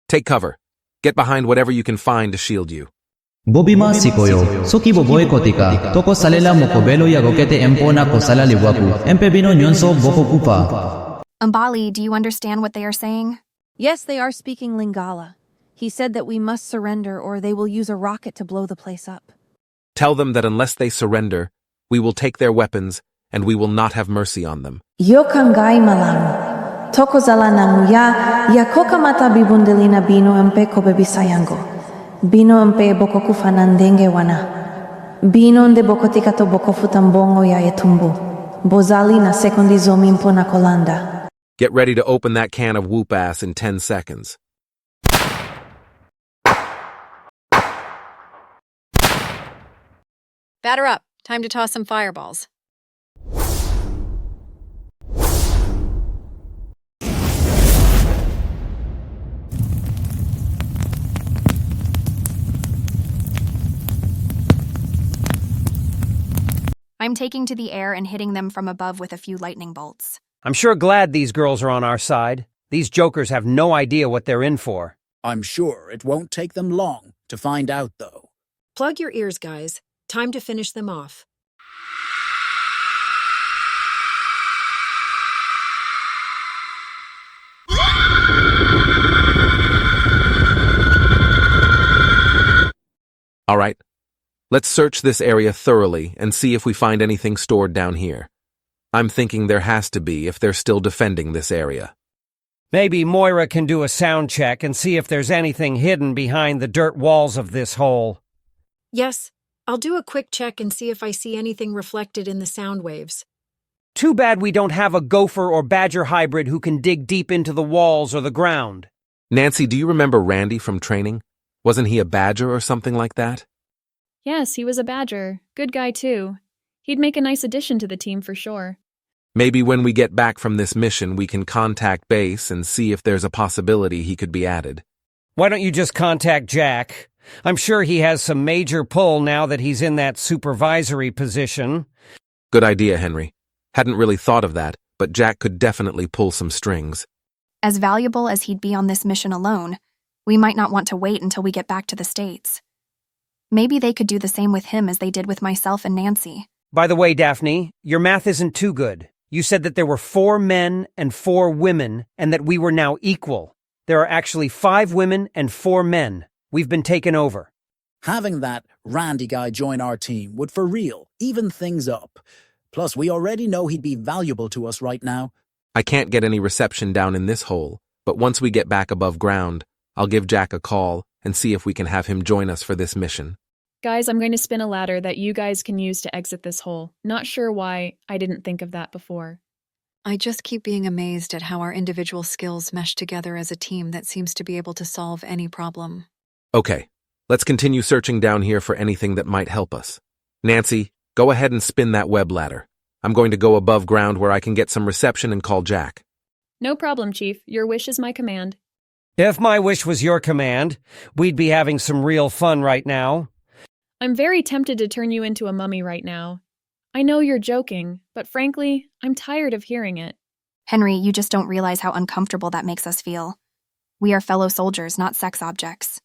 Take cover. Get behind whatever you can find to shield you. Bobima sikoyo, soki boboe kotika, toko salela mokobelo ya gokete empona ko sala liwaku, empebino nyonso boko kupa. Umbali, do you understand what they are saying? Yes, they are speaking Lingala. He said that we must surrender or they will use a rocket to blow the place up. Tell them that unless they surrender, we will take their weapons and we will not have mercy on them. Yokangai malang. Toko zala nanguya, yakoka mata bibundelina bino empe kobebisayango. Bino empe boko kufanandenge wana. Bino nde bokotika to boko futambongo ya etumbu. Bozali na sekondi zomimpo na kolanda. Get ready to open that can of whoop ass in 10 seconds. Batter up. Time to toss some fireballs. I'm taking to the air and hitting them from above with a few lightning bolts. I'm sure glad these girls are on our side. These jokers have no idea what they're in for. I'm sure it won't take them long to find out, though. Plug your ears, guys. Time to finish them off. All right. Let's search this area thoroughly and see if we find anything stored down here. I'm thinking there has to be if they're still defending this area. Maybe Moira can do a sound check and see if there's anything hidden behind the dirt walls of this hole. Yes, I'll do a quick check and see if I see anything reflected in the sound waves. Too bad we don't have a gopher or badger hybrid who can dig deep into the walls or the ground. Nancy, do you remember Randy from training? Wasn't he a badger or something like that? Yes, he was a badger. Good guy, too. He'd make a nice addition to the team for sure. Maybe when we get back from this mission, we can contact base and see if there's a possibility he could be added. Why don't you just contact Jack? I'm sure he has some major pull now that he's in that supervisory position. Good idea, Henry. Hadn't really thought of that, but Jack could definitely pull some strings. As valuable as he'd be on this mission alone, we might not want to wait until we get back to the States. Maybe they could do the same with him as they did with myself and Nancy. By the way, Daphne, your math isn't too good. You said that there were 4 men and 4 women, and that we were now equal. There are actually 5 women and 4 men. We've been taken over. Having that Randy guy join our team would for real even things up. Plus, we already know he'd be valuable to us right now. I can't get any reception down in this hole, but once we get back above ground, I'll give Jack a call and see if we can have him join us for this mission. Guys, I'm going to spin a ladder that you guys can use to exit this hole. Not sure why I didn't think of that before. I just keep being amazed at how our individual skills mesh together as a team that seems to be able to solve any problem. Okay, let's continue searching down here for anything that might help us. Nancy, go ahead and spin that web ladder. I'm going to go above ground where I can get some reception and call Jack. No problem, Chief. Your wish is my command. If my wish was your command, we'd be having some real fun right now. I'm very tempted to turn you into a mummy right now. I know you're joking, but frankly, I'm tired of hearing it. Henry, you just don't realize how uncomfortable that makes us feel. We are fellow soldiers, not sex objects.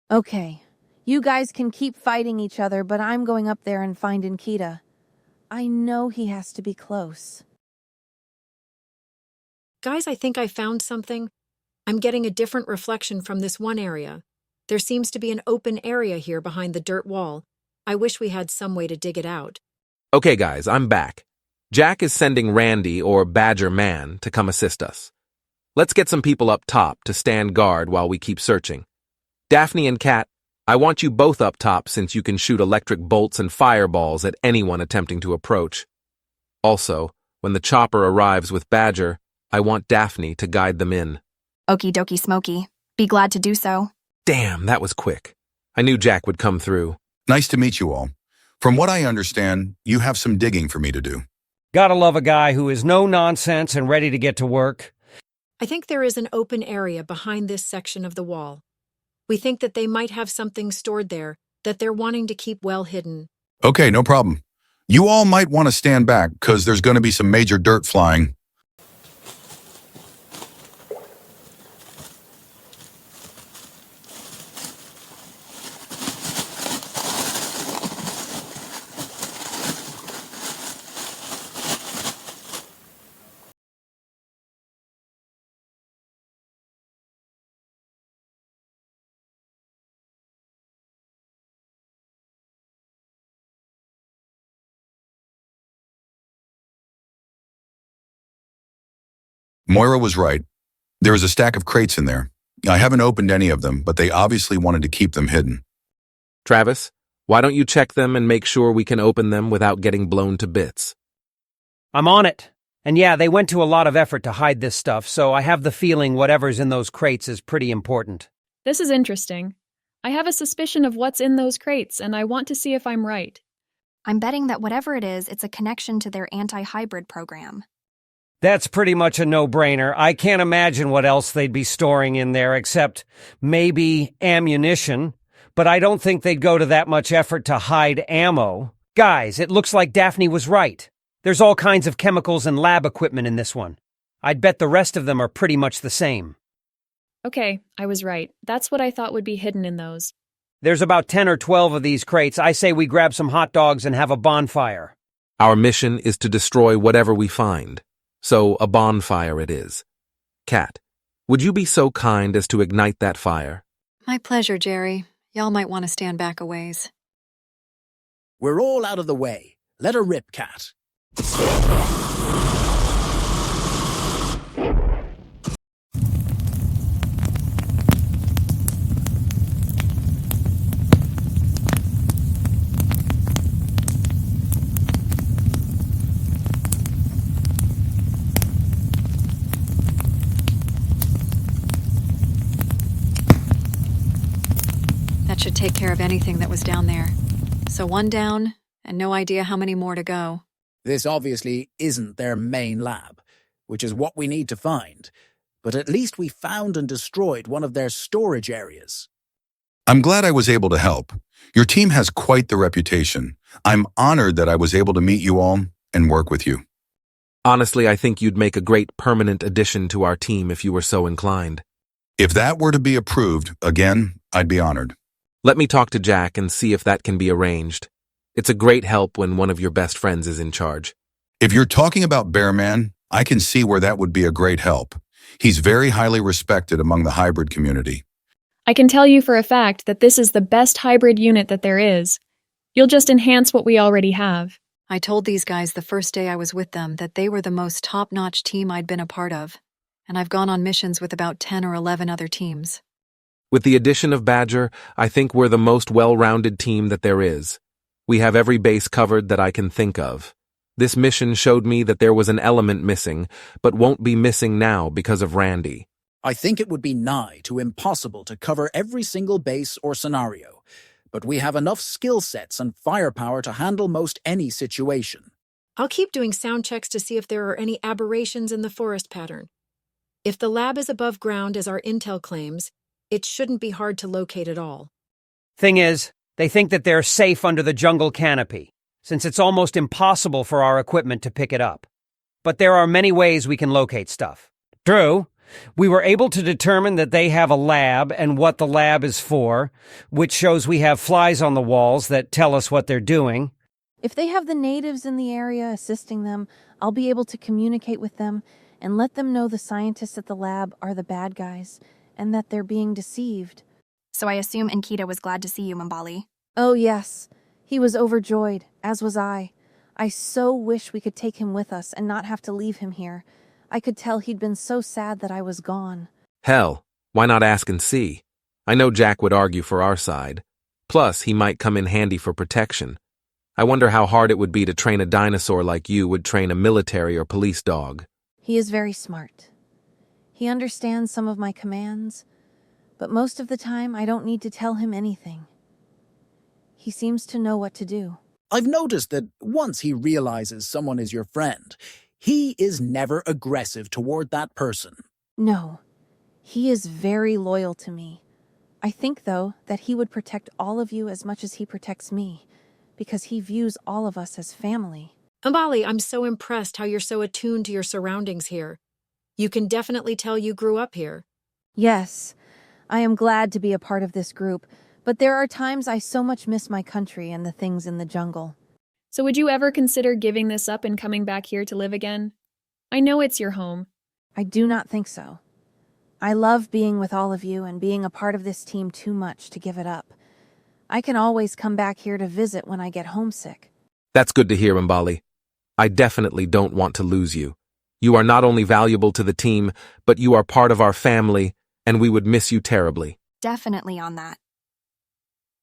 Okay, you guys can keep fighting each other, but I'm going up there and finding Kita. I know he has to be close. Guys, I think I found something. I'm getting a different reflection from this one area. There seems to be an open area here behind the dirt wall. I wish we had some way to dig it out. Okay, guys, I'm back. Jack is sending Randy, or Badger Man, to come assist us. Let's get some people up top to stand guard while we keep searching. Daphne and Kat, I want you both up top since you can shoot electric bolts and fireballs at anyone attempting to approach. Also, when the chopper arrives with Badger, I want Daphne to guide them in. Okie dokie smoky. Be glad to do so. Damn, that was quick. I knew Jack would come through. Nice to meet you all. From what I understand, you have some digging for me to do. Gotta love a guy who is no nonsense and ready to get to work. I think there is an open area behind this section of the wall. We think that they might have something stored there that they're wanting to keep well hidden. Okay, no problem. You all might want to stand back, because there's going to be some major dirt flying. Moira was right. There is a stack of crates in there. I haven't opened any of them, but they obviously wanted to keep them hidden. Travis, why don't you check them and make sure we can open them without getting blown to bits? I'm on it. And yeah, they went to a lot of effort to hide this stuff, so I have the feeling whatever's in those crates is pretty important. This is interesting. I have a suspicion of what's in those crates, and I want to see if I'm right. I'm betting that whatever it is, it's a connection to their anti-hybrid program. That's pretty much a no-brainer. I can't imagine what else they'd be storing in there except maybe ammunition, but I don't think they'd go to that much effort to hide ammo. Guys, it looks like Daphne was right. There's all kinds of chemicals and lab equipment in this one. I'd bet the rest of them are pretty much the same. Okay, I was right. That's what I thought would be hidden in those. There's about 10 or 12 of these crates. I say we grab some hot dogs and have a bonfire. Our mission is to destroy whatever we find, so a bonfire it is. Kat, would you be so kind as to ignite that fire? My pleasure, Jerry. Y'all might want to stand back a ways. We're all out of the way. Let her rip, Cat. That should take care of anything that was down there. So one down, and no idea how many more to go. This obviously isn't their main lab, which is what we need to find. But at least we found and destroyed one of their storage areas. I'm glad I was able to help. Your team has quite the reputation. I'm honored that I was able to meet you all and work with you. Honestly, I think you'd make a great permanent addition to our team if you were so inclined. If that were to be approved, again, I'd be honored. Let me talk to Jack and see if that can be arranged. It's a great help when one of your best friends is in charge. If you're talking about Bearman, I can see where that would be a great help. He's very highly respected among the hybrid community. I can tell you for a fact that this is the best hybrid unit that there is. You'll just enhance what we already have. I told these guys the first day I was with them that they were the most top-notch team I'd been a part of, and I've gone on missions with about 10 or 11 other teams. With the addition of Badger, I think we're the most well-rounded team that there is. We have every base covered that I can think of. This mission showed me that there was an element missing, but won't be missing now because of Randy. I think it would be nigh to impossible to cover every single base or scenario, but we have enough skill sets and firepower to handle most any situation. I'll keep doing sound checks to see if there are any aberrations in the forest pattern. If the lab is above ground as our intel claims, it shouldn't be hard to locate at all. Thing is, they think that they're safe under the jungle canopy, since it's almost impossible for our equipment to pick it up. But there are many ways we can locate stuff. True, we were able to determine that they have a lab and what the lab is for, which shows we have flies on the walls that tell us what they're doing. If they have the natives in the area assisting them, I'll be able to communicate with them and let them know the scientists at the lab are the bad guys and that they're being deceived. So I assume Nkita was glad to see you, Mbali. Oh, yes. He was overjoyed, as was I. I so wish we could take him with us and not have to leave him here. I could tell he'd been so sad that I was gone. Hell, why not ask and see? I know Jack would argue for our side. Plus, he might come in handy for protection. I wonder how hard it would be to train a dinosaur like you would train a military or police dog. He is very smart. He understands some of my commands, but most of the time I don't need to tell him anything. He seems to know what to do. I've noticed that once he realizes someone is your friend, he is never aggressive toward that person. No, he is very loyal to me. I think, though, that he would protect all of you as much as he protects me, because he views all of us as family. Mbali, I'm so impressed how you're so attuned to your surroundings here. You can definitely tell you grew up here. Yes, I am glad to be a part of this group, but there are times I so much miss my country and the things in the jungle. So would you ever consider giving this up and coming back here to live again? I know it's your home. I do not think so. I love being with all of you and being a part of this team too much to give it up. I can always come back here to visit when I get homesick. That's good to hear, Mbali. I definitely don't want to lose you. You are not only valuable to the team, but you are part of our family, and we would miss you terribly. Definitely on that.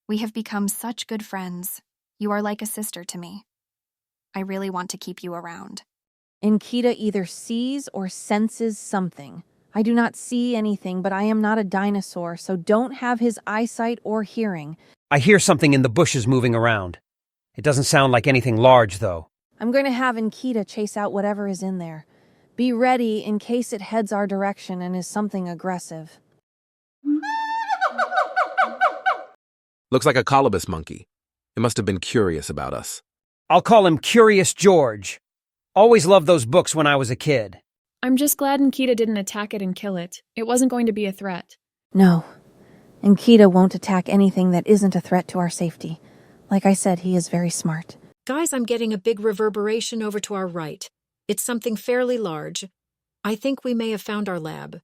We have become such good friends. You are like a sister to me. I really want to keep you around. Nkita either sees or senses something. I do not see anything, but I am not a dinosaur, so don't have his eyesight or hearing. I hear something in the bushes moving around. It doesn't sound like anything large, though. I'm going to have Nkita chase out whatever is in there. Be ready in case it heads our direction and is something aggressive. Looks like a colobus monkey. It must have been curious about us. I'll call him Curious George. Always loved those books when I was a kid. I'm just glad Nkita didn't attack it and kill it. It wasn't going to be a threat. No. Nkita won't attack anything that isn't a threat to our safety. Like I said, he is very smart. Guys, I'm getting a big reverberation over to our right. It's something fairly large. I think we may have found our lab.